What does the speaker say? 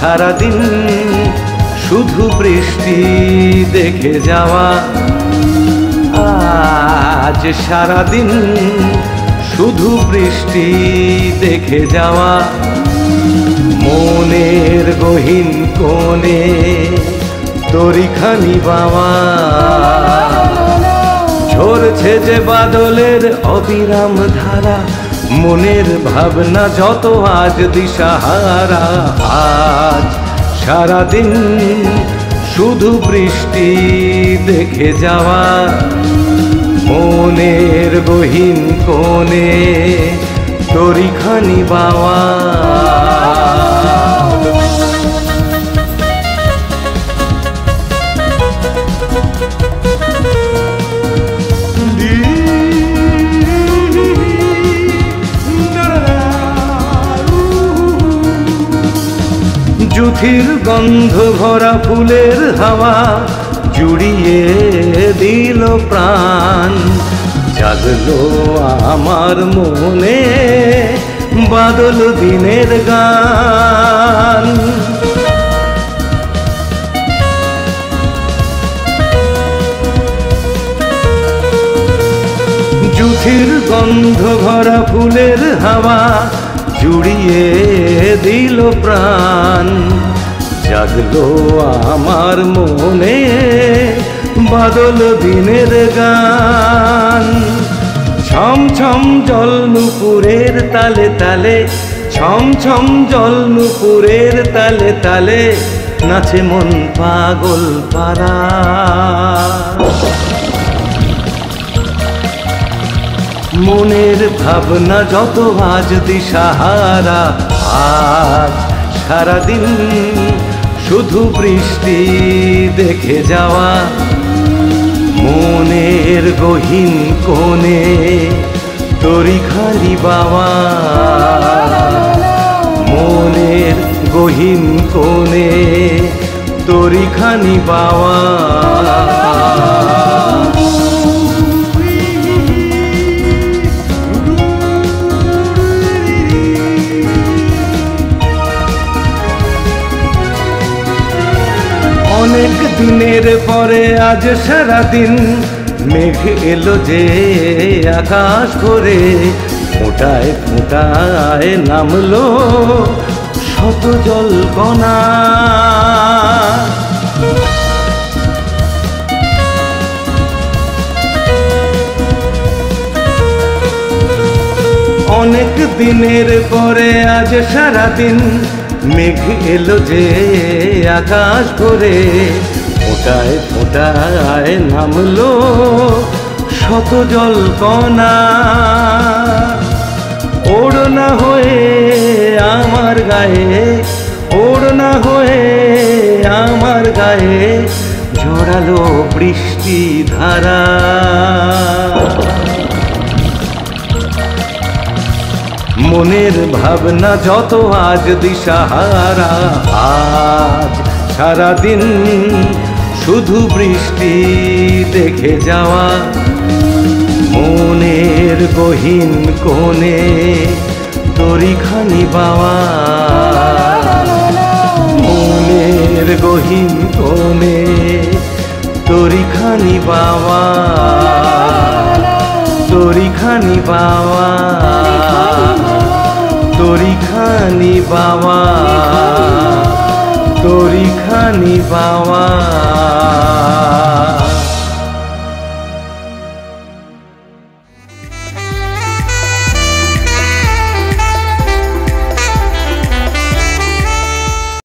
সারাদিন শুধু বৃষ্টি দেখে যাওয়া, আজ সারাদিন শুধু বৃষ্টি দেখে যাওয়া। মনের গহীন কোণে তরিখানি বাওয়া, ঝরছে যে বাদলের অবিরাম ধারা, মনের ভাবনা যত আজ দিশাহারা। আজ সারাদিন শুধু বৃষ্টি দেখে যাওয়া, মনের গহীন কোণে তরিখানি বাওয়া। জুথির গন্ধ ভরা ফুলের হাওয়া জুড়িয়ে দিল প্রাণ, জাগলো আমার মনে বাদল দিনের গান। জুথির গন্ধ ভরা ফুলের হাওয়া জুড়িয়ে দিল প্রাণ, জাগলো আমার মনে বাদল দিনের গান। ছম ছম জল নুপুরের তালে তালে, ছম ছম জল নুপুরের তালে তালে নাচে মন পাগল পারা। মনের ভাবনা যত আজ দিশাহারা, আজ সারাদিন শুধু বৃষ্টি দেখে যাওয়া। মনের গহীন কোণে তরিখানি বাওয়া, মনের গহীন কোণে তরিখানি বাওয়া। অনেক দিনের পরে আজ সারাদিন মেঘ এলো যে আকাশ ভরে, ফোঁটায় ফোঁটায় নামলো শত জল কণা। অনেক দিনের পরে আজ সারাদিন মেঘ এলো যে আকাশ ভরে, ফোঁটায় ফোঁটায় নামলো শত জল কণা। ওড়না হয়ে আমার গায়ে, ওড়না হয়ে আমার গায়ে ঝরালো বৃষ্টি ধারা। মনের ভাবনা যত আজ দিশাহারা, আজ সারাদিন শুধু বৃষ্টি দেখে যাওয়া। মনের গহীন কোণে তরিখানি বাওয়া, মনের গহীন কোণে তরিখানি বাওয়া, তরিখানি বাওয়া, তরিখানি বাওয়া, তরিখানি বাওয়া।